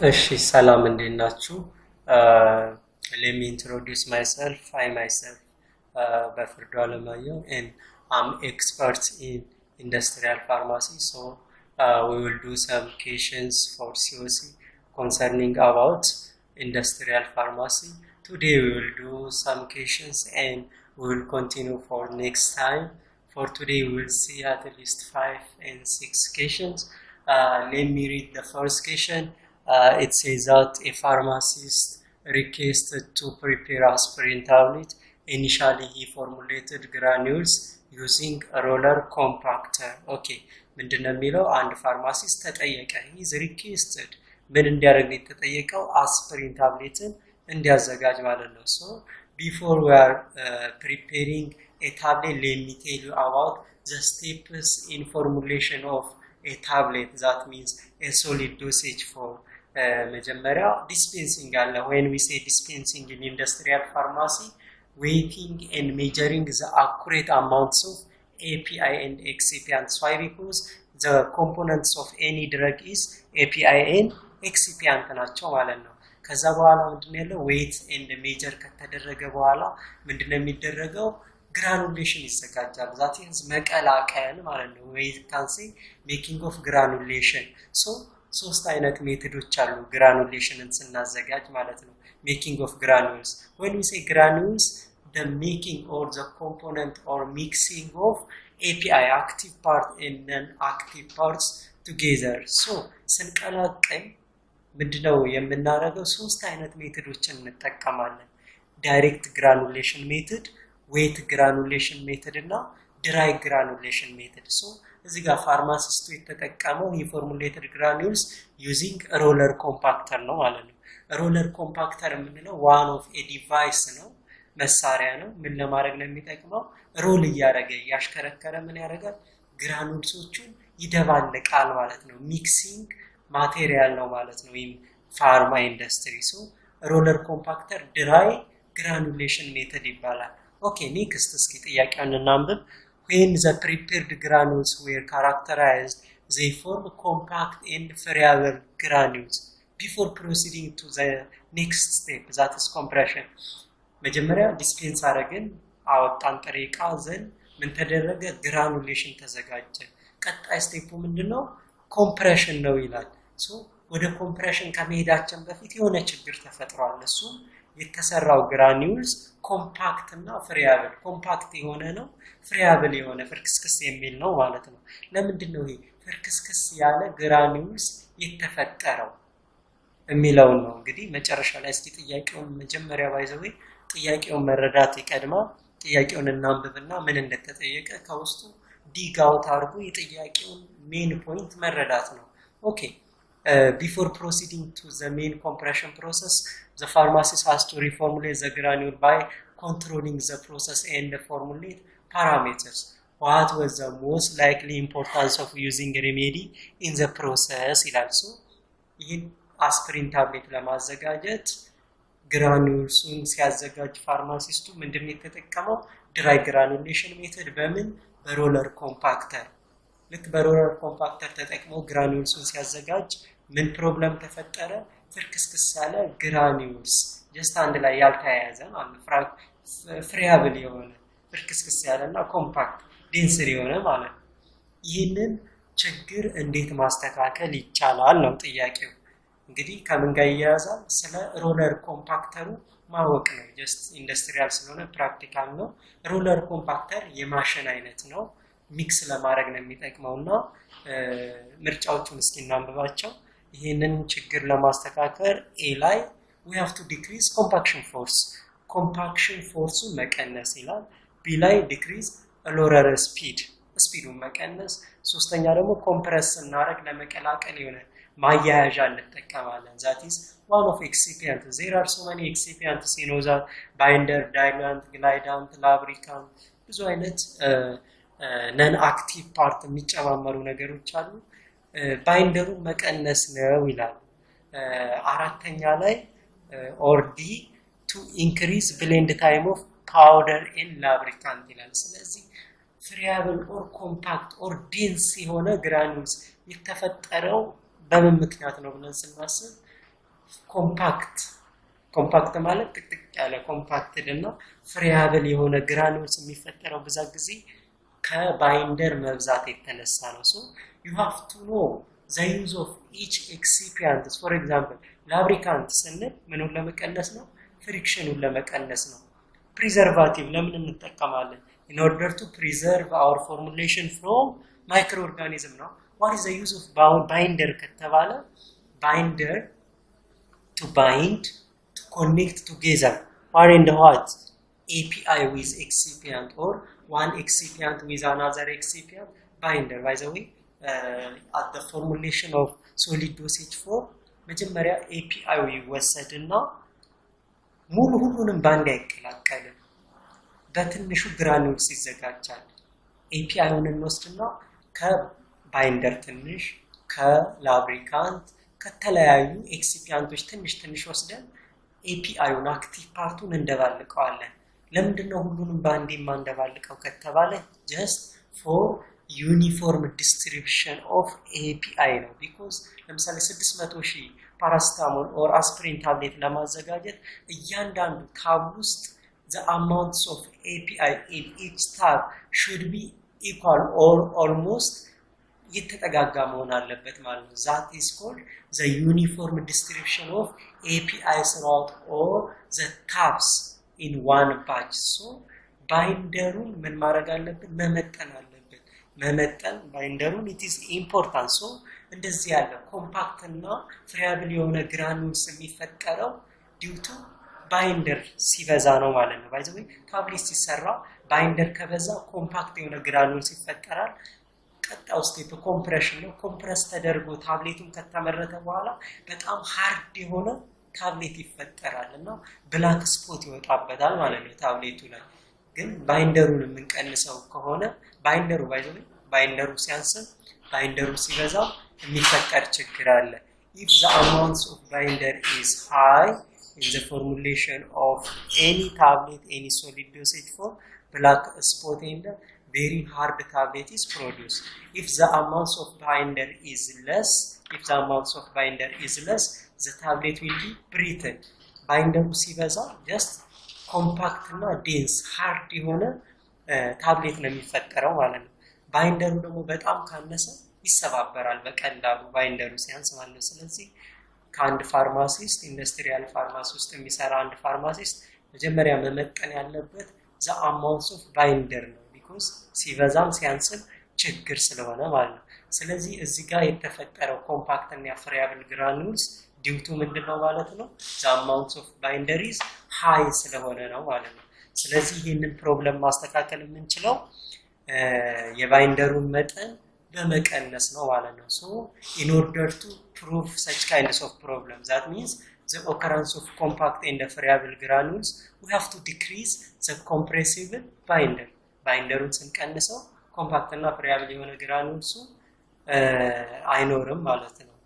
እሺ ሰላም እንዴት ናችሁ? Let me introduce myself. I myself በፍርዱ አለማየሁ and I'm expert in industrial pharmacy. So we will do some questions for COC concerning about industrial pharmacy. Today we will do some questions and we will continue for next time. For today we will see at least 5 and 6 questions. Let me read the first question. It says that a pharmacist requested to prepare aspirin tablet. Initially, he formulated granules using a roller compactor. Okay, ምንድነው የሚለው አንድ ፋርማሲስት ተጠየቀ. He is requested ምን እንዲያደርግ የተጠየቀው አስፕሪን ታብሌትን እንዲያዘጋጅ ማለት ነው. So before we are preparing a tablet, let me tell you about the steps in formulation of a tablet. That means a solid dosage for መጀመሪያ dispensing አለ. When we say dispensing in industrial pharmacy, weighing and measuring the accurate amounts of API and excipients. Why? Because the components of any drug is API and excipient ናቸው ማለት ነው. ከዛ በኋላ ምንድነው ያለው weight and measure ከተደረገ በኋላ ምንድነው የሚደረገው granulation ይዘጋጃል. that is መቀላቀል ማለት ነው. we can say making of granulation. So ሶስት አይነት ሜቶዶች አሉ granulationን ስናዘጋጅ ማለት ነው. making of granules. When we say granules, the making or the component or mixing of API, active part and non-active parts together. So ስንቀላቀል ምንድነው የምናደርገው ሶስት አይነት ሜቶዶችን እንጠቀማለን. direct granulation method, wet granulation method እና dry granulation method. So እዚህ ጋር ፋርማሲስቱ የተጠቀመው የፎርሙሌትድ granules using a roller compactor ነው ማለት ነው. roller compactor የምንለው one of a device ነው, መሳሪያ ነው. ምን ለማድረግ ነው የሚጠቅመው? ሮል እያደረገ ያሽከረከረ ምን ያደርጋል? ግራኑልሶቹን ይደባልቃል ማለት ነው. ሚክሲንግ ማቴሪያል ነው ማለት ነው in pharma industry. So roller compactor dry granulation method ይባላል. Okay, next እስኪ ጥያቄውን እናንብብ. When the prepared granules were characterized, they form compact and friable granules. Before proceeding to the next step, that is compression. መጀመሪያ ዲስፔንስ አረግን አወጣን ጥሬ ዕቃ ዘን ምን ተደረገ? granulation ተዘጋጀ. ቀጣይ ስቴፑ ምንድነው? ኮምፕሬሽን ነው ይላል. ሶ ወደ ኮምፕሬሽን ከመሄዳችን በፊት የሆነ ችግር ተፈጥሯል. እሱ የተሰራው granules ኮምፓክት እና ፍሪያብል ኮምፓክት የሆነ ነው ፍሪያብል የሆነ ፍርክስክስ የሚል ነው ማለት ነው. ለምንድነው ይሄ ፍርክስክስ ያለ granules የተፈጠረው የሚለው ነው? እንግዲህ መጨረሻ ላይ እስኪ ጥያቄውን መጀመሪያ ባይዘው ጥያቄውን መረዳት ይቀድማል. ጥያቄውን እናንብብና ምን እንደተጠየቀ ከውስጡ ዲግ አውት አድርጎ የጥያቄውን ሜን ፖይንት መረዳት ነው. ኦኬ before proceeding to the main compression process, the pharmacist has to reformulate the granule by controlling the process and formulate parameters. What was the most likely importance of using remedy in the process? ይላል. ሶ ይህን አስፕሪን ታብሌት ለማዘጋጀት ግራኑልሱን ሲያዘጋጅ ፋርማሲስቱ ምንድነው የተጠቀመው? ድራይ ግራኑሌሽን ሜተድ በምን? በሮለር ኮምፓክተር. ልክ በሮለር ኮምፓክተር ተጠቅሞ ግራኑልሱን ሲያዘጋጅ ምን ፕሮብለም ተፈጠረ? ፍርክስክስ ያለ ግራኑልስ ጀስት አንድ ላይ ያልተያያዘ ማለት ፍሪያብል የሆነ ፍርክስክስ ያለና ኮምፓክት ዴንስር የሆነ ማለት ነው. ይህንን ችግር እንዴት ማስተካከል ይቻላል ነው ጥያቄው. እንግዲህ ከምን ጋር ይያያዛል? ስለ ሮለር ኮምፓክተሩ ማወቅ ነው. ጀስት ኢንዱስትሪያል ስለሆነ ፕራክቲካል ነው. ሮለር ኮምፓክተር የማሽን አይነት ነው. ሚክስ ለማድረግ ነው የሚጠቅመውና ምርጫዎቹን እስኪ እናንብባቸው. ይሄንን ችግር ለማስተካከል ኤ ላይ we have to decrease compaction force. compaction force መቀነስ ይላል. ቢ ላይ decrease roller speed, ስፒዱን መቀነስ. ሶስተኛ ደግሞ ኮምፕረስ እናደርግ ለመቀላቀል የሆነ ማያያዣ እንጠቀማለን. that is one of excipient. there are so many excipients, you know, that binder, diluent, glidant, lubricant, ብዙ አይነት ነን አክቲቭ ፓርት የሚጨማመሩ ነገሮች አሉ. ባይንደሩ መቀነስ ነው ይላል. አራተኛ ላይ or D to increase blend time of powder in lubricant ይላል. ስለዚህ friable or compact or dense የሆነ granules የተፈጠረው በምን ምክንያት ነው ብለን ስናስብ ኮምፓክት ማለት ጥቅጥቅ ያለ ኮምፓክትድ እና ፍሪያብል የሆነ ግራኑልስ የሚፈጠረው በዛ ጊዜ ከባይንደር መብዛት የተነሳ ነው so you have to know the use of each excipient for example lubricant ስንል ምኑን ለመቀነስ ነው ፍሪክሽኑን ለመቀነስ ነው preservative ለምን እንጠቀማለን in order to preserve our formulation from microorganism ነው what is the use of binder ከተባለ binder to bind to connect together or in the what API with excipient or one excipient with another excipient binder by the way at the formulation of solid dosage form መጀመሪያ API ይወሰድና ሙሉ ሁሉንም ባንድ አይቀላቀልም በትንሹ ግራኑልስ ይዘጋጃል API-ውን እንወስድና ከባይንደር ትንሽ ከላብሪካንት ከተለያዩ ኤክሲፒያንቶች ትንሽ ወስደን API-ውን አክቲቭ ፓርቱን እንደባልቀዋለን ለምንድነው ሁሉንም ባንድ የማንደባልቀው ከተባለ just for uniform distribution of API ነው because ለምሳሌ 600,000 ፓራስታሞል or aspirin tablet ለማዘጋጀት እያንዳንዱ ታብ ውስጥ the amounts of API in each tab should be equal or almost የተጠጋጋ መሆን አለበት ማለት ነው that is called the uniform distribution of API throughout all the tabs in one batch so ባይንደሩን ምን ማድረግ አለብን መመጠን ባይንደሩን it is important so እንደዚህ ያለ ኮምፓክት እና ፍሪያብል የሆነ ግራኑልስ የሚፈጠረው due to ባይንደር ሲበዛ ነው ማለት ነው by the way ታብሌት ሲሰራ ባይንደር ከበዛ ኮምፓክት የሆነ ግራኑልስ ይፈጠራል ቀጣው ስቴፕ ኮምፕሬሽን ነው ኮምፕረስ ተደርጎ ታብሌቱን ከተመረተ በኋላ በጣም ሃርድ የሆነ ታብሌት ይፈጠራልና ብላክ ስፖት ይወጣበታል ማለት ነው ታብሌቱ ላይ ግን ባይንደሩን የምንቀንሰው ከሆነ ባይንደሩ ባይንደሩ ሲያንስ ባይንደሩ ሲበዛ የሚፈጠር ችግር አለ if the amount of binder is high in the formulation of any tablet any solid dosage form black spot and very hard tablet is produced if the amount of binder is less the tablet will be brittle ባይንደሩ ሲበዛ just compact እና dense hard የሆነ ታብሌት ነው የሚፈጠረው ማለት ነው ባይንደሩ ደግሞ በጣም ካነሰ ይሰባበራል በቀላሉ ባይንደሩ ሲያንስ ማለት ነው ስለዚህ ከአንድ ፋርማሲስት ኢንዱስትሪያል ፋርማሲ ውስጥ የሚሰራ አንድ ፋርማሲስት መጀመሪያ መመጠን ያለበት the amount of binder ነው because ሲበዛም ሲያንስም ችግር ስለሆነ ማለት ነው ስለዚህ እዚህ ጋር የተፈጠረው ኮምፓክት እና ፍሪያብል ግራኑልስ ዲውቱ ምንድነው ማለት ነው the amount of binder is high ስለሆነ ነው ማለት ነው ስለዚህ ይሄንን ፕሮብለም ማስተካከል የምንችለው የባይንደሩን መጠን በመቀነስ ነው ማለት ነው so in order to prove such kinds of problems that means the occurrence of compact and friable granules we have to decrease the compressible binderun ስንቀንሰው compact እና friable የሆነ granules አይኖርም ማለት ነው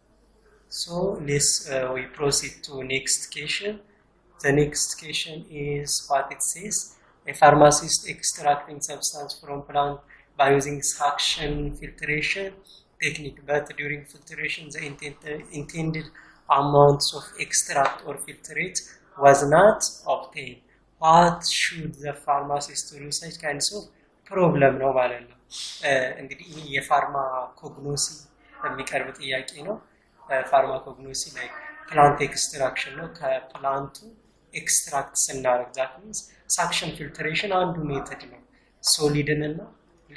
so let's we proceed to next question the next question is what it says a pharmacist extracting substance from plant by using suction filtration technique but during filtration the intended amounts of extract or filtrate was not obtained what should the pharmacist do such kinds of problem ነው ማለት ነው እንግዲህ ይሄ የፋርማኮግኖሲ የሚቀርብ ጥያቄ ነው ፋርማኮግኖሲ ላይ plant extraction ነው ከፕላንቱ extract ስናደርግ that means suction filtration አንዱ ሜተድ ነው ሶሊድን እና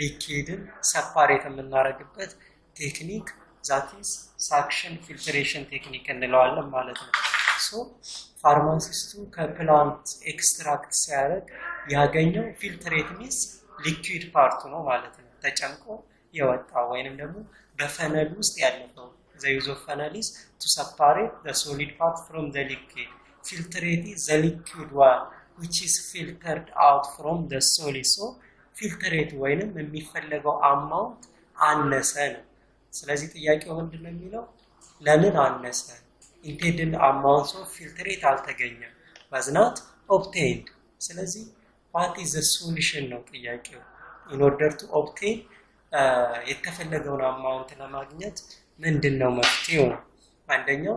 ሊኩዊድን ሰፓሬት የምናደርግበት ቴክኒክ that is suction filtration technique እንለዋለን ማለት ነው so ፋርማሲስቱ ከፕላንት ኤክስትራክት ሲያደርግ ያገኘው filtrate means liquid part ነው ማለት ነው ተጨምቆ የወጣው ወይንም ደግሞ በፈነል ውስጥ ያለፈው the use of funnel is to separate the solid part from the liquid filtrate is the liquid one which is filtered out from the solid so filtrate ወይንም የሚፈልገው አማውንት አነሰ ነው ስለዚህ ጥያቄው ምንድነው የሚለው ለምን አነሰ intended amount of filtrate አልተገኘም was not obtained ስለዚህ what is the solution ነው ጥያቄው in order to obtain የተፈለገውን አማውንት ለማግኘት ምንድነው መፍትሄው አንደኛው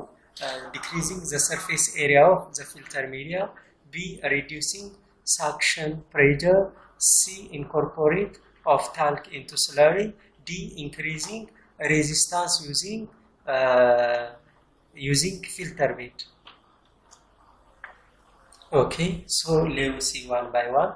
decreasing the surface area of the filter media, B, reducing suction pressure, C, incorporate of talc into slurry, D, increasing resistance using filter bed. Okay, so let's see one by one.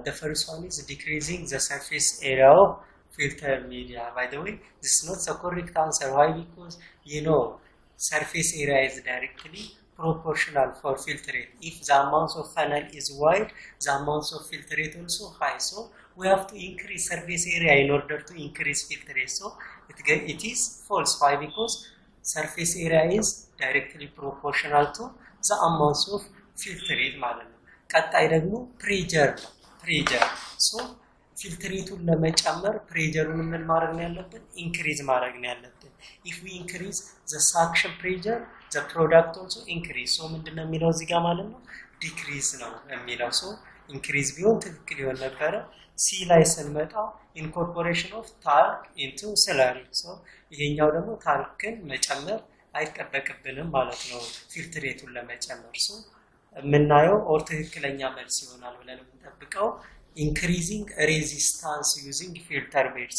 The first one is decreasing the surface area of filter media. By the way, this is not the correct answer. Why? Because you know surface area is directly proportional for filter rate. If the amount of funnel is wide, the amount of filter rate also high. So we have to increase surface area in order to increase filter rate. So it is false. Why? Because surface area is directly proportional to the amount of filter rate ማለት ነው። ቀጣይ ደግሞ ፕሬጀር ነው። ፕሬጀር ሶ filter rate-ን ለመጨመር ፕሬጀሩን ምን ማድረግ ነው ያለብን? ኢንክሪዝ ማድረግ ነው ያለብን። if we increase the suction pressure the product also increase. so ምንድነው የሚለው እዚህ ጋር ማለት ነው? decrease ነው የሚለው። so increase ቢሆን ትክክል ይሆን ነበር። C ላይ ስንመጣ incorporation of talc into slurry. so ይሄኛው ደግሞ ታልክን መጨመር አይጠበቅብንም ማለት ነው filter rate-ን ለመጨመር። so ምናየው ኦር ትክክለኛ መልስ ይሆናል ብለን እንጠብቀው increasing resistance using filter beds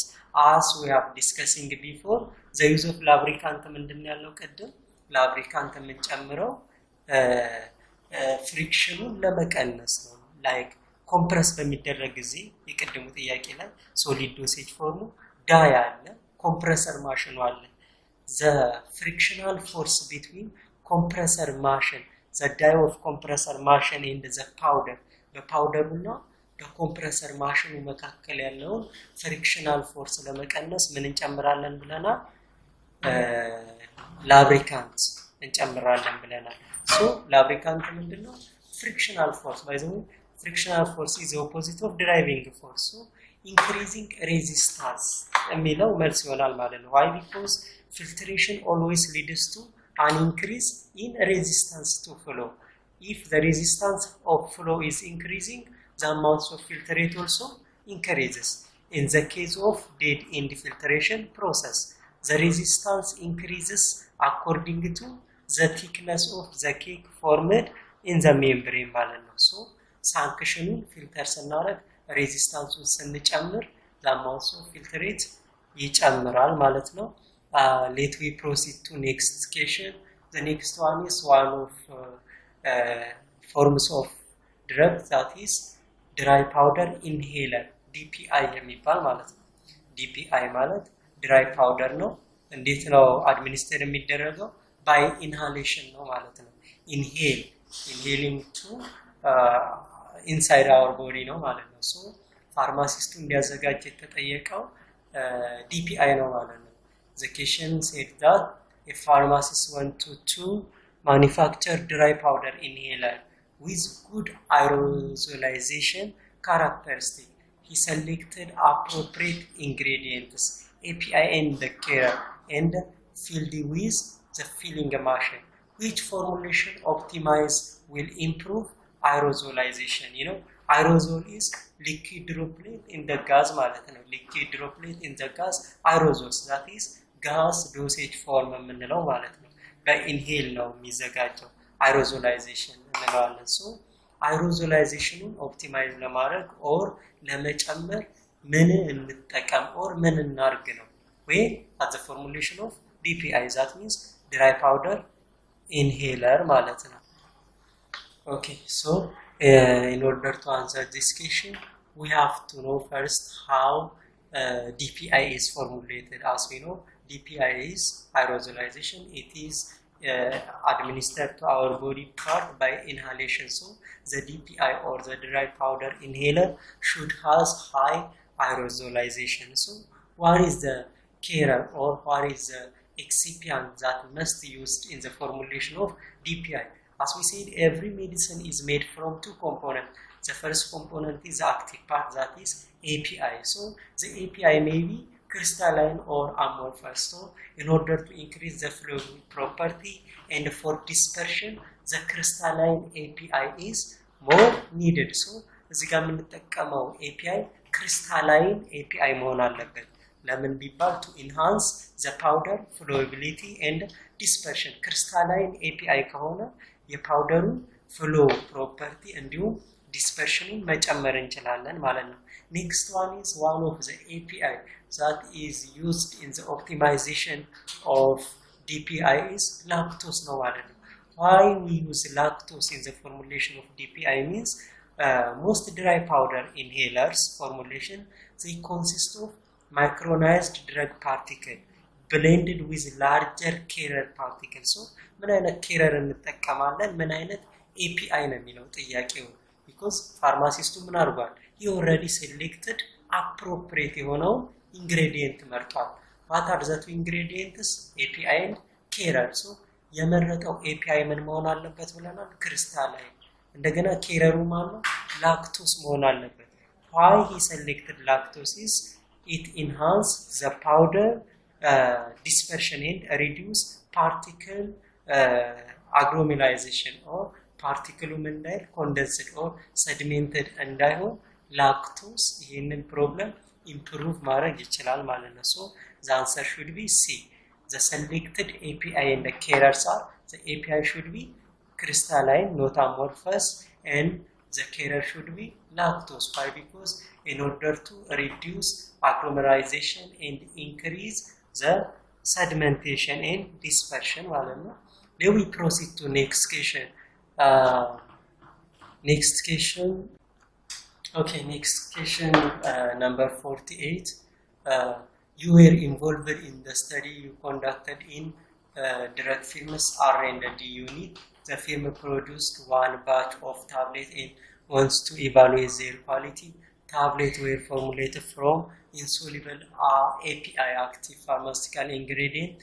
as we have discussing before. the use of lubricant ምንድነው ያለው? ቀደም lubricant የምንጨምረው ፍሪክሽኑን ለመቀነስ ነው። like compress በሚደረግ ጊዜ የቀደሙ ጥያቄ ላይ solid dosage form ዳይ አለ፣ compressor machine አለ። the frictional force between compressor machine the die of compressor machine and the powder the powder እና በኮምፕረሰር ማሽኑ መካከል ያለውን ፍሪክሽናል ፎርስ ለመቀነስ ምን እንጨምራለን ብለናል? ላብሪካንት እንጨምራለን ብለናል። ሶ ላብሪካንት ምንድነው? ፍሪክሽናል ፎርስ by the way frictional force is the opposite of driving force. so increasing resistance የሚለው መልስ ይሆናል ማለት ነው። why? because filtration always leads to an increase in resistance to flow. if the resistance of flow is increasing, the amount of filter rate also increases. in the case of dead end filtration process, the resistance increases according to the thickness of the cake formed in the membrane ማለት ነው። so ሳንክሽኑን ፊልተር ስናደርግ ሬዚስታንሱን ስንጨምር the amount of filter rate ይጨምራል ማለት ነው። let we proceed to next question. the next one is one of forms of drug that is dry powder inhaler DPI የሚባል ማለት ነው። DPI ማለት dry powder ነው። እንዴት ነው አድሚኒስትሬት የሚደረገው? by inhalation ነው ማለት ነው። inhaling to inside our body ነው ማለት ነው። so ፋርማሲስቱ እንዲያዘጋጅ የተጠየቀው DPI ነው ማለት ነው። the question said that a pharmacist wanted to manufacture dry powder inhaler with good aerosolization characteristic. He selected appropriate ingredients, API and the care, and filled with the filling machine. Which formulation optimized will improve aerosolization? You know, aerosol is liquid droplet in the gas ማለት ነው። liquid droplet in the gas, aerosols that is gas dosage form የምንለው ማለት ነው። በኢንሄል ነው የሚዘጋጀው aerosolization እንለዋለን። so aerosolization optimize ለማድረግ or ለመጨመር ምን እንጠቀም or ምን እናርግ ነው? ወይ at the formulation of DPI, that means dry powder inhaler ማለት ነው። okay, so in order to answer this question we have to know first how DPI is formulated. As we know, DPI is aerosolization. It is administered to our body part by inhalation. So the DPI or the dry powder inhaler should has high aerosolization. So what is the carer or what is the excipient that must be used in the formulation of DPI? As we said, every medicine is made from two components. The first component is the active part, that is API. So the API may be crystalline or amorphous. So in order to increase the flow property and for dispersion, the crystalline API is more needed. So እዚህ ጋር የምንጠቀመው API crystalline API መሆን አለበት። ለምን ቢባል to enhance the powder flowability and dispersion crystalline API ከሆነ የፓውደሩ flow property እንዲሁም dispersion መጨመር እንችላለን ማለት ነው next one is one of the API that is used in the optimization of DPI is lactose ነው ማለት ነው why we use lactose in the formulation of DPI means most dry powder inhalers formulation they consist of micronized drug particle blended with larger carrier particles so ምን አይነት carrier እንጠቀማለን ምን አይነት API ነው የሚለው ጥያቄው because pharmacist ምን አድርጓል he already selected appropriate የሆነው ingredient መርጧል what are the two ingredients API and carrier so የመረጠው API ምን መሆን አለበት ብለናል crystalline እንደገና carrier ማለት ነው lactose መሆን አለበት why he selected lactose is it enhance the powder dispersion and reduce particle agglomeration or particle እንዳይል condensed or sedimented እንዳይሆን lactose ይሄንን problem improve ማድረግ ይችላል ማለት ነው so the answer should be C the selected API and the carriers are the API should be crystalline not amorphous and the carrier should be lactose why because in order to reduce agglomeration and increase the sedimentation and dispersion ማለት ነው then we proceed to next question next question okay next question number 48 you were involved in the study you conducted in drug films R&D unit the film produced one batch of tablets and wants to evaluate their quality tablets were formulated from insoluble API active pharmaceutical ingredient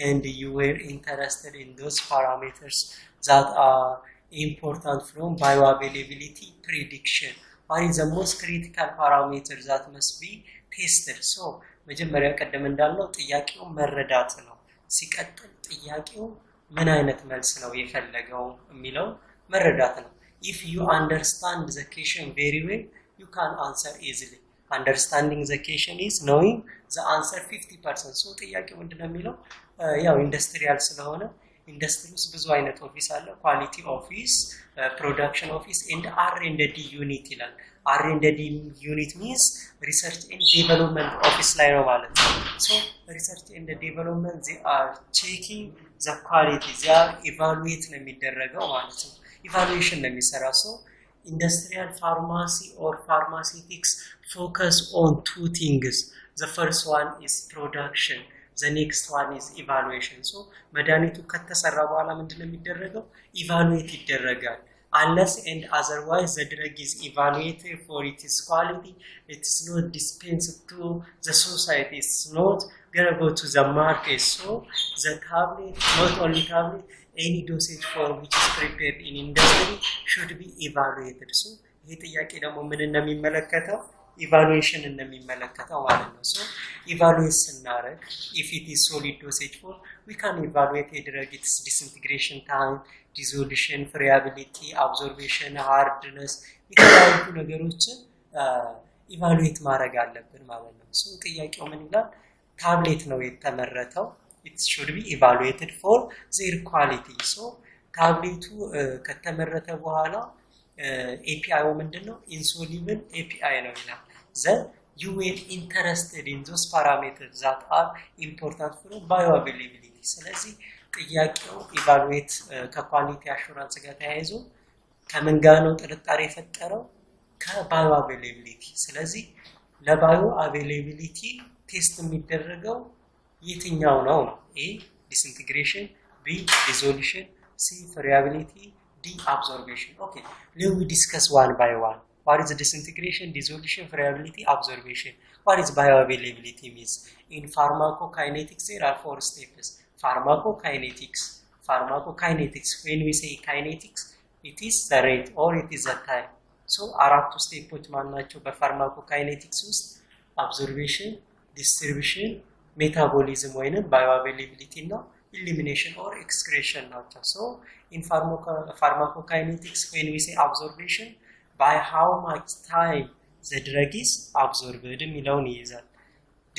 and you were interested in those parameters that are important from bioavailability prediction what is the most critical parameter that must be tested so መጀመሪያ ቀደም እንዳልነው ጥያቄው መረዳት ነው ሲቀጥል ጥያቄው ምን አይነት መልስ ነው የፈለገው የሚለው መረዳት ነው if you understand the question very well you can answer easily understanding the question is knowing the answer 50% so ጥያቄው ምንድነው የሚለው ያው ኢንዱስትሪያል ስለሆነ ኢንዱስትሪ ውስጥ ብዙ አይነት ኦፊስ አለ ኳሊቲ ኦፊስ ፕሮዳክሽን ኦፊስ and R&D ዩኒት ይላል R&D unit means research and development office ላይ ነው ማለት ነው so research and development they are checking the quality they are evaluate ነው የሚደረገው ማለት ነው evaluation ነው የሚሰራው so industrial pharmacy or pharmaceutics focus on two things the first one is production the next one is evaluation so መድኃኒቱ ከተሰራ በኋላ ምንድነው የሚደረገው evaluate ይደረጋል unless and otherwise the drug is evaluated for its quality it is not dispensed to the society it's not gonna go to the market so the tablet not only tablet any dosage form which is prepared in industry should be evaluated so ይሄ ጥያቄ ደግሞ ምን እንደሚመለከተው evaluation እንደሚመለከተው ማለት ነው so evaluate ስናደርግ if it is solid dosage form we can evaluate a drug its disintegration time dissolution friability absorption hardness የተለያዩ ነገሮችን evaluate ማድረግ አለብን ማለት ነው so ጥያቄው ምን ይላል ታብሌት ነው የተመረተው it should be evaluated for their quality so ታብሌቱ ከተመረተ በኋላ API ምንድነው insoluble API ነው ይላል then you were interested in those parameters that are important for bioavailability ስለዚህ ጥያቄው evaluate ከኳሊቲ አሹራንስ ጋር ተያይዞ ከምን ጋር ነው ጥርጣሬ የፈጠረው ከባዮአቬይላቢሊቲ ስለዚህ ለባዮአቬይላቢሊቲ ቴስት የሚደረገው የትኛው ነው A disintegration B dissolution C friability D absorption okay let we discuss one by one what is the disintegration dissolution friability absorption what is bioavailability means in pharmacokinetics there are four steps pharmacokinetics when we say kinetics it is the rate or it is the time so አራቱ ስቴፖች ማናቸው በፋርማኮካይኔቲክስ ውስጥ absorption distribution metabolism ወይንም bioavailability እና elimination or excretion ናቸው so in pharmacokinetics when we say absorption by how much time the drug is absorbed የሚለውን ይይዛል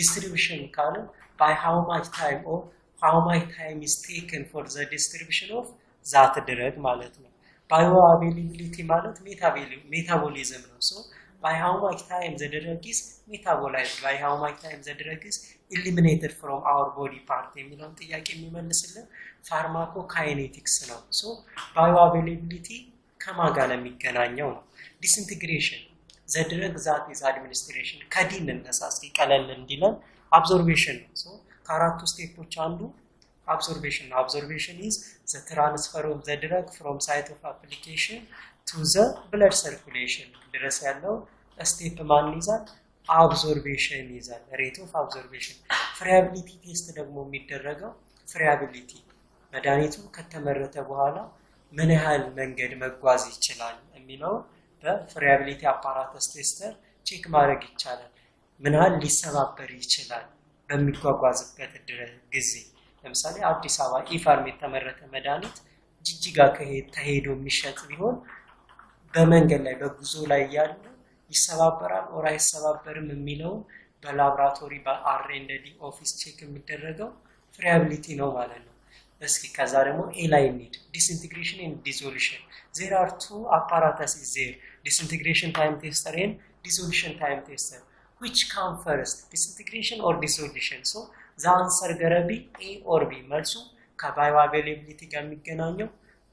distribution ካለ by how much time or how much time is taken for the distribution of that drug ማለት ነው bioavailability ማለት metabolism ነው so by how much time the drug is metabolized by how much time the drug is eliminated from our body part የሚለውን ጥያቄ የሚመልስልን pharmacokinetics ነው so bioavailability ከማን ጋር የሚገናኘው ነው disintegration the drug that is administration ከዲን እንነሳስኪ ቀለል እንዲለን absorption ነው so ከአራቱ ስቴፖች አንዱ absorption is the transfer of the drug from site of application to the blood circulation ድረስ ያለው ስቴፕ ማን ይዛል absorption ይዛል rate of absorption friability test ደግሞ የሚደረገው friability መድኃኒቱ ከተመረተ በኋላ ምን ያህል መንገድ መጓዝ ይችላል የሚለው በፍሪያቢሊቲ አፓራተስ ቴስተር ቼክ ማድረግ ይቻላል ምን ያህል ሊሰባበር ይችላል በሚጓጓዝበት ጊዜ ለምሳሌ አዲስ አበባ ኢፋርም የተመረተ መድኃኒት ጅጅጋ ከሄዶ የሚሸጥ ቢሆን በመንገድ ላይ በጉዞ ላይ ያለ ይሰባበራል ኦር አይሰባበርም የሚለው በላብራቶሪ በአር&ዲ ኦፊስ ቼክ የሚደረገው ፍሪያቢሊቲ ነው ማለት ነው እስኪ ከዛ ደግሞ ኤ ላይ እንሂድ disintegration and dissolution there are two apparatuses there disintegration time tester and dissolution time tester which come first disintegration or dissolution so the answer gonna be A or B መልሱ ከባዮአቬይላቢሊቲ ጋር የሚገናኘው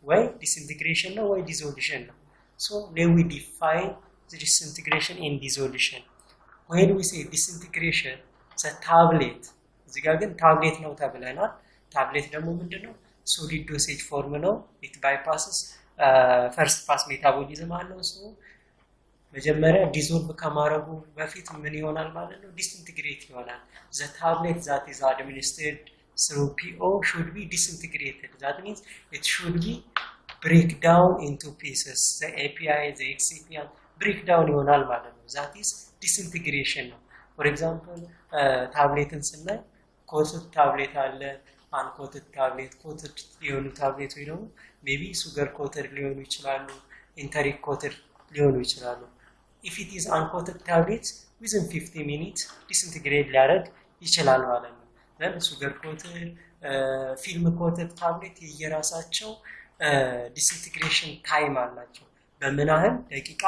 ወይ disintegration ነው ወይ dissolution ነው so let we define the disintegration and dissolution when we say disintegration the tablet እዚህ ጋር ግን ታብሌት ነው ተብለናል ታብሌት ደግሞ ምንድነው solid dosage form ነው it bypasses first pass metabolism አለው so መጀመሪያ ዲዞልቭ ከማረጉ በፊት ምን ይሆናል ማለት ነው disintegrate ይሆናል the tablet that is administered through PO should be disintegrated that means it should be break down into pieces the API the excipient break down ይሆናል ማለት ነው that is disintegration ነው for example ታብሌትን ስናይ ኮትድ ታብሌት አለ uncoated tablet coated ሊሆኑ ታብሌት ወይ ደግሞ maybe sugar coated ሊሆኑ ይችላሉ enteric coated ሊሆኑ ይችላሉ if it is uncoated tablet within 50 minutes disintegrate ሊያደርግ ይችላል ማለት ነው then sugar coated film coated tablet የየራሳቸው disintegration time አላቸው በምን ያህል ደቂቃ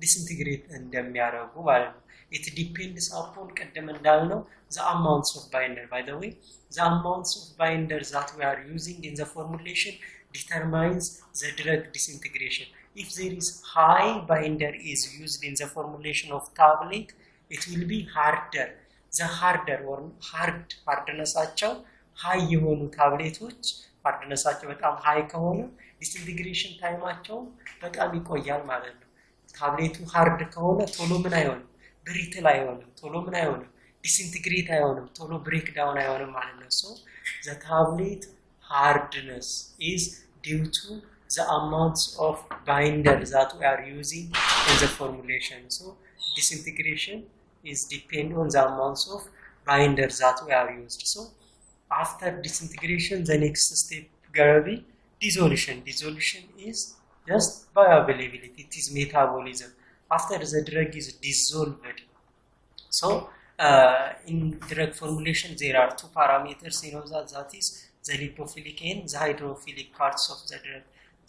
disintegrate እንደሚያደርጉ ማለት ነው it depends upon ቀደም እንዳልነው the amounts of binder by the way the amounts of binder that we are using in the formulation determines the drug disintegration if there is high binder is used in the formulation of tablet it will be harder the harder or hardnessቸው high የሆኑ ታብሌቶች hardnessቸው በጣም high ከሆኑ disintegration timeቸው በጣም ይቆያል ማለት ነው ታብሌቱ hard ከሆነ ቶሎ ምን አይሆንም brittle አይሆንም ቶሎ ምን አይሆንም disintegrate አይሆንም ቶሎ break down አይሆንም ማለት ነው so the tablet hardness is due to the amounts of binder that we are using in the formulation so disintegration is depend on the amounts of binder that we are used so after disintegration the next step gonna be dissolution is just bioavailability it is metabolism after the drug is dissolved so in drug formulation there are two parameters you know that is the lipophilic and the hydrophilic parts of the drug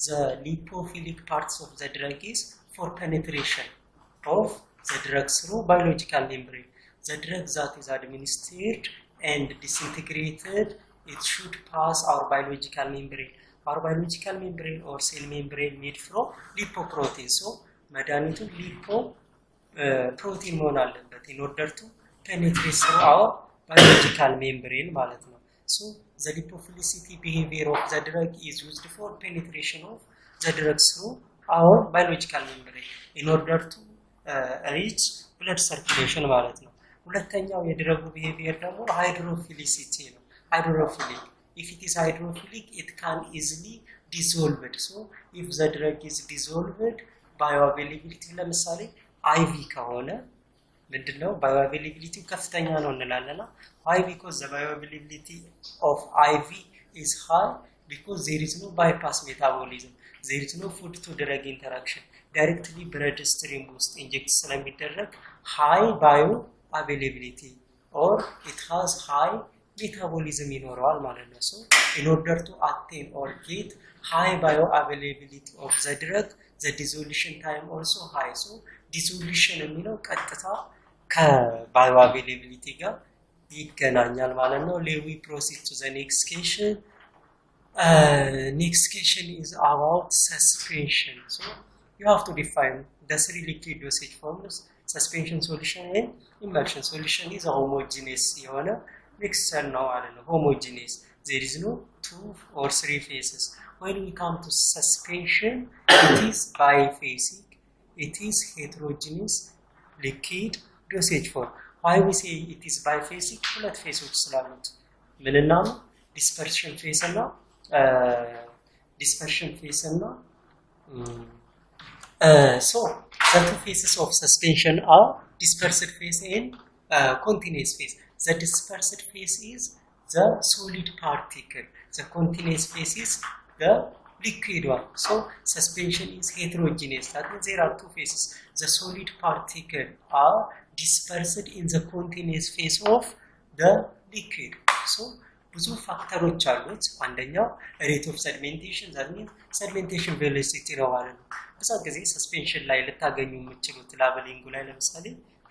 the lipophilic parts of the drug is for penetration of the drug through biological membrane the drug that is administered and disintegrated it should pass our biological membrane or cell membrane made from lipoprotein so መድኃኒቱ ሊፖ ፕሮቲን መሆን አለበት in order to penetrate through our biological membrane ማለት ነው so the lipophilicity behavior of the drug is used for penetration of the drug through our biological membrane in order to reach blood circulation ማለት ነው ሁለተኛው የድረጉ behavior ደግሞ hydrophilicity ነው hydrophilic if it is hydrophilic it can easily dissolved so if the drug is dissolved bioavailability ለምሳሌ IV ከሆነ ምንድነው bioavailability ከፍተኛ ነው እንላለና why because the bioavailability of IV is high because there is no bypass metabolism there is no food to drug interaction directly blood stream ውስጥ inject ስለሚደረግ high bioavailability or it has high metabolism ይኖረዋል ማለት ነው so in order to attain or get high bioavailability of the drug the dissolution time also high so dissolution የሚለው ቀጥታ ከbioavailability ጋር ይገናኛል ማለት ነው we proceed to the next question next question is about suspension so you have to define the three liquid dosage forms suspension solution and emulsion solution is a homogeneous የሆነ mixture ነው ማለት ነው homogeneous there is no two or three phases when we come to suspension it is biphasic it is heterogeneous liquid dosage form why we say it is biphasic ሁለት ፌሶች ስላሉት ምንና ነው dispersion phase እና dispersion phase እና so the two phases of suspension are dispersed phase and continuous phase the dispersed phase is the solid particle the continuous phase is the liquid one so suspension is heterogeneous that means there are two phases the solid particle are dispersed in the continuous phase of the liquid so ብዙ ፋክተሮች አሉት አንደኛው rate of sedimentation that means sedimentation velocity ነው ማለት ነው ብዙ ጊዜ ሰስፔንሽን ላይ ልታገኙ የምትችሉት ላበሊንጉ ላይ ለምሳሌ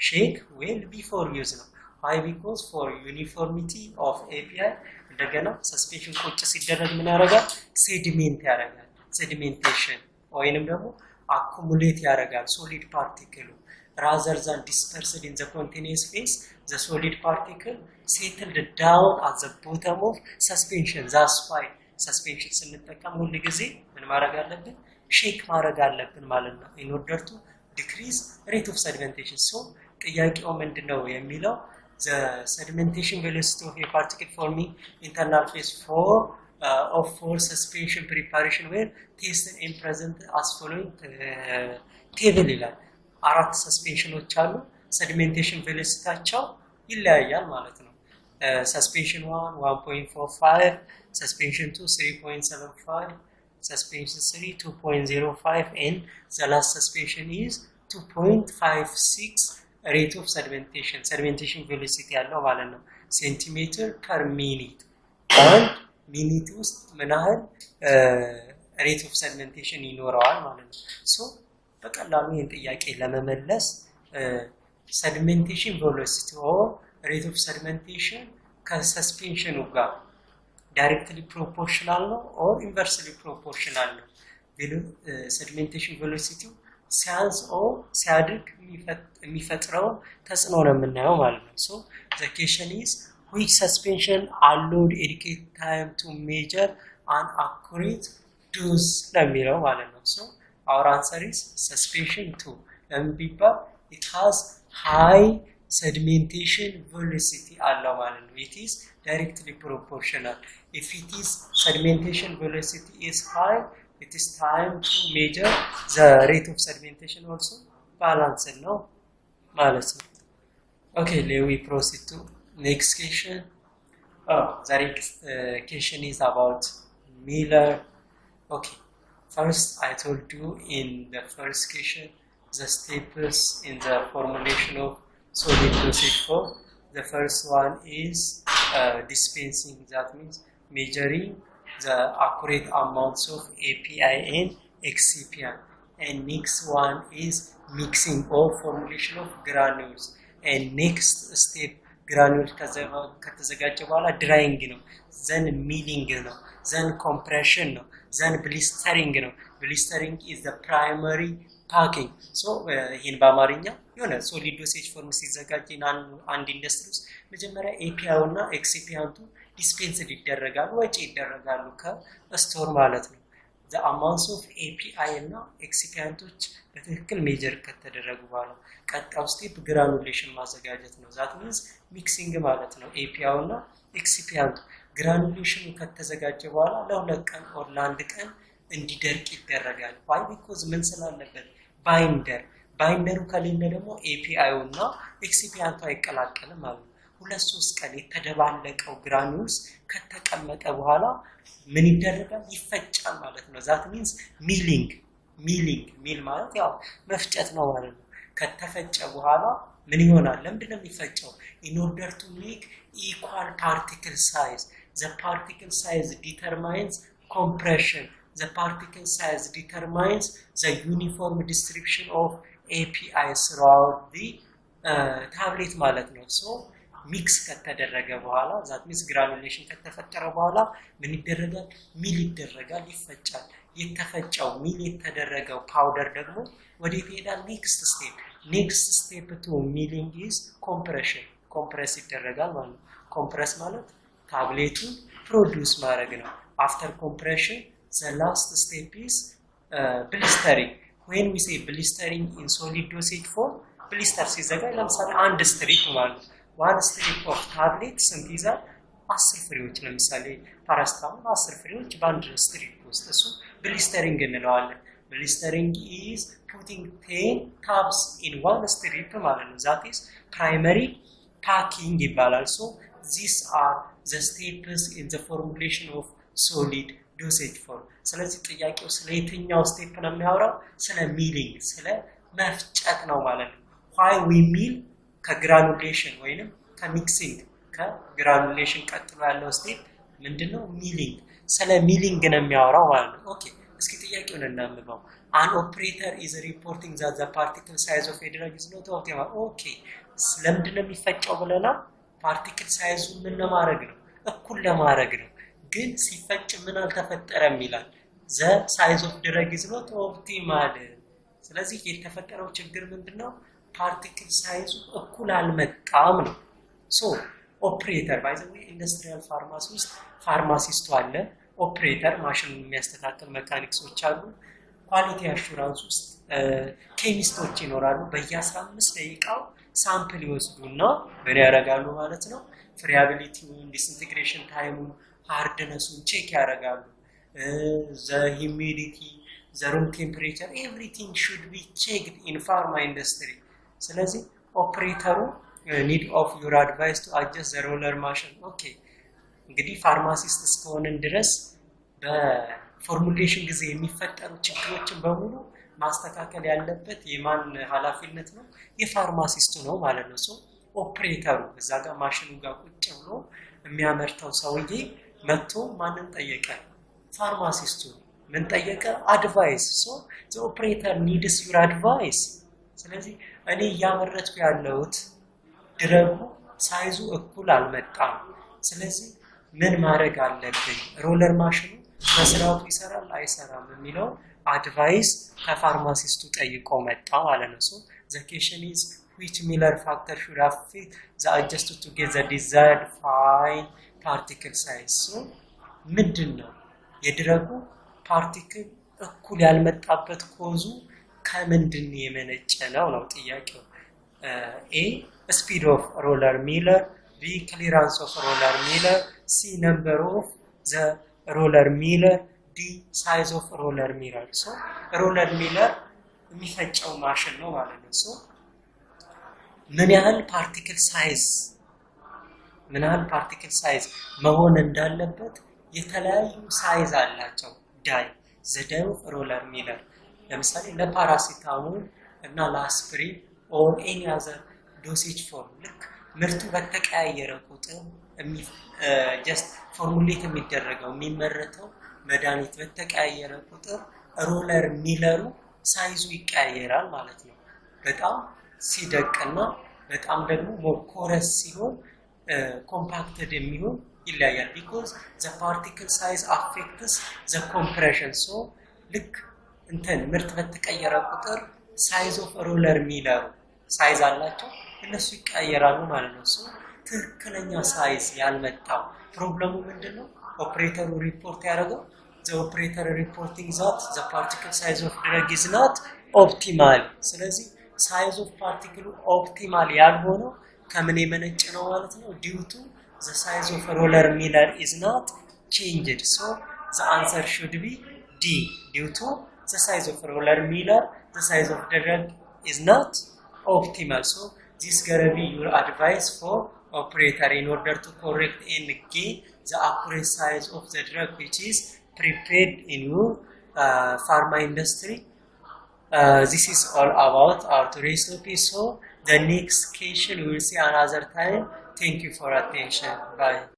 shake well before use ነው why because for uniformity of API እንደገና ሰስፔንሽን ቁጭ ሲደረግ ምን ያደርጋል ሴዲሜንት ያደርጋል sedimentation ወይንም ደግሞ accumulate ያደርጋል solid particle rather than dispersed in the continuous phase the solid particle settled down at the bottom of suspension that's why suspension ስንጠቀም ሁሉ ጊዜ ምን ማድረግ አለብን ሼክ ማድረግ አለብን ማለት ነው in order to decrease rate of sedimentation so ጥያቄው ምንድነው የሚለው the sedimentation velocity of a particle forming internal phase 4 of for suspension preparation where tested and present as following table ይላል አራት ሰስፔንሽኖች አሉ sedimentation velocityቸው ይለያያል ማለት ነው suspension 1 1.45 suspension 2 3.75 suspension 3 2.05 and the last suspension is 2.56 rate of sedimentation velocity ያለው ማለት ነው centimeter per minute and minute ውስጥ ምን ያህል rate of sedimentation ይኖረዋል ማለት ነው so በቀላሉ ይሄን ጥያቄ ለመመለስ sedimentation velocity or rate of sedimentation ከsuspension ጋር directly proportional ነው or inversely proportional ነው sedimentation velocity ሲያንስ or ሲያድግ የሚፈጥረው ተጽዕኖ ነው የምናየው ማለት ነው so the question is which suspension allowed adequate time to measure an accurate dose ለሚለው ማለት ነው so our answer is suspension 2 and people it has high sedimentation velocity allow ማለት ነው it is directly proportional if it is sedimentation velocity is high it is time to measure the rate of sedimentation also balance ነው ማለት ነው okay let we proceed to next question the next question is about Miller okay first I told you in the first question the steps in the formulation of solid dosage form the first one is dispensing that means measuring the accurate amounts of API and excipient and next one is mixing or formulation of granules and next step granules ከተዘጋጀ በኋላ drying ነው then milling ነው then compression ነው then blistering ነው blistering is the primary packing so in በአማርኛ የሆነ solid dosage form ሲዘጋጅ አንድ ኢንደስትሪ ውስጥ መጀመሪያ API እና excipient dispensed ይደረጋሉ ወጪ ይደረጋሉ ከስቶር ማለት ነው the amounts of API እና excipients በትክክል ሜጀር ከተደረጉ በኋላ ቀጣው ስቴፕ ግራኑሌሽን ማዘጋጀት ነው that means mixing ማለት ነው API እና excipient ግራኑሌሽን ከተዘጋጀ በኋላ ለሁለት ቀን or ለአንድ ቀን እንዲደርቅ ይደረጋል why because ምን ስላለበት ባይንደሩ ከሌለ ደግሞ API እና excipient አይቀላቀልም ማለት ነው ሁለት ሶስት ቀን የተደባለቀው ግራኑልስ ከተቀመጠ በኋላ ምን ይደረጋል ይፈጫል ማለት ነው that means milling ሚል ማለት ያው መፍጨት ነው ማለት ነው ከተፈጨ በኋላ ምን ይሆናል ለምንድነው የሚፈጨው in order to make equal particle size the particle size determines compression the particle size determines the uniform distribution of API throughout the tablet ማለት ነው so ሚክስ ከተደረገ በኋላ that means granulation ከተፈጠረ በኋላ ምን ይደረጋል ሚል ይደረጋል ይፈጫል የተፈጨው ሚል የተደረገው ፓውደር ደግሞ ወዴት ይሄዳል next step to milling is compression compress ይደረጋል ማለት compress ማለት ታብሌቱን ፕሮዲዩስ ማድረግ ነው after compression the last step is blistering when we say blistering in solid dosage form blister ሲዘጋጅ ለምሳሌ አንድ ስትሪፕ ማለት one strip of tablet ስንት ይዛል 10 ፍሬዎች ለምሳሌ ፓራስታሞል 10 ፍሬዎች በአንድ ስትሪፕ ውስጥ እሱ blistering እንለዋለን blistering is putting 10 tabs in one strip ማለት ነው that is primary packing ይባላል so these are the steps in the formulation of solid dosage form ስለዚህ ጥያቄው ስለ የትኛው ስቴፕ ነው የሚያወራው ስለ ሚሊንግ ስለ መፍጨት ነው ማለት ነው why we mill ከግራኑሌሽን ወይንም ከሚክሲንግ ከግራኑሌሽን ቀጥሎ ያለው ስቴፕ ምንድነው ሚሊንግ ስለ ሚሊንግ ነው የሚያወራው ማለት ነው ኦኬ እስኪ ጥያቄውን እናንብበው an operator is reporting that the particle size of a drug is not optimal okay ስለምንድነው የሚፈጨው ብለና ፓርቲክል ሳይዙ ምን ለማድረግ ነው እኩል ለማድረግ ነው ግን ሲፈጭ ምን አልተፈጠረም ይላል the size of drug is not optimal ስለዚህ የተፈጠረው ችግር ምንድነው particle size እኩል አልመጣም ነው so operator by the way industrial pharmacy ውስጥ ፋርማሲስቱ አለ operator ማሽኑን የሚያስተካክል ሜካኒክሶች አሉ ኳሊቲ አሹራንስ ውስጥ ኬሚስቶች ይኖራሉ በየ15 ደቂቃው ሳምፕል ይወስዱና ምን ያደርጋሉ ማለት ነው ፍሪያቢሊቲውን ዲስኢንቴግሬሽን ታይሙን ሃርድነሱን ቼክ ያደርጋሉ the humidity the room temperature everything should be checked in pharma industry ስለዚህ ኦፕሬተሩ need of your advice to adjust the roller machine okay እንግዲህ ፋርማሲስት እስከሆነን ድረስ በፎርሙሌሽን ጊዜ የሚፈጠሩ ችግሮችን በሙሉ ማስተካከል ያለበት የማን ኃላፊነት ነው የፋርማሲስቱ ነው ማለት ነው ሶ ኦፕሬተሩ እዛ ጋር ማሽኑ ጋር ቁጭ ብሎ የሚያመርተው ሰውዬ መጥቶ ማንን ጠየቀ ፋርማሲስቱ ምን ጠየቀ አድቫይስ ሶ the operator needs your advice ስለዚህ እኔ ያመረጥኩ ያለውት ድረጉ ሳይዙ እኩል አልመጣም ስለዚህ ምን ማድረግ አለብኝ ሮለር ማሽኑ በስራው ይሰራል አይሰራም የሚለው አድቫይስ ከፋርማሲስቱ ጠይቆ መጣ ማለት ነው so the question is which Miller factor should affect the adjusted to get the desired fine particle size so ምንድነው የድረጉ ፓርቲክል እኩል ያልመጣበት ኮዙ ከምንድን የመነጨ ነው ጥያቄው A speed of roller miller B clearance of roller miller C number of the roller miller D size of roller miller so roller miller የሚፈጨው ማሽን ነው ማለት ነው so ምን ያህል ፓርቲክል ሳይዝ መሆን እንዳለበት የተለያዩ ሳይዝ አላቸው ዳይ the die of roller miller ለምሳሌ ለፓራሲታሞል እና ለአስፕሪን or any other dosage form ልክ ምርቱ በተቀያየረ ቁጥር just ፎርሙሌት የሚደረገው የሚመረተው መድኃኒት በተቀያየረ ቁጥር ሮለር ሚለሩ ሳይዙ ይቀያየራል ማለት ነው በጣም ሲደቅና በጣም ደግሞ ሞኮረስ ሲሆን ኮምፓክትድ የሚሆን ይለያያል because the particle size affects the compression so ልክ እንትን ምርት በተቀየረ ቁጥር size of roller miller ሳይዝ አላቸው እነሱ ይቀያየራሉ ማለት ነው so ትክክለኛ ሳይዝ ያልመጣው ፕሮብሌሙ ምንድነው ኦፕሬተሩ ሪፖርት ያደረገው the operator reporting that the particle size of drug is not optimal ስለዚህ size of particle optimal ያልሆነው ከምን የመነጨ ነው ማለት ነው due to the size of roller miller is not changed so the answer should be D due to the size of roller miller the size of the drug is not optimal so this gonna be your advice for operator in order to correct and gain the accurate size of the drug which is prepared in your pharma industry this is all about our today's topic so the next question we will see another time. Thank you for attention. Bye.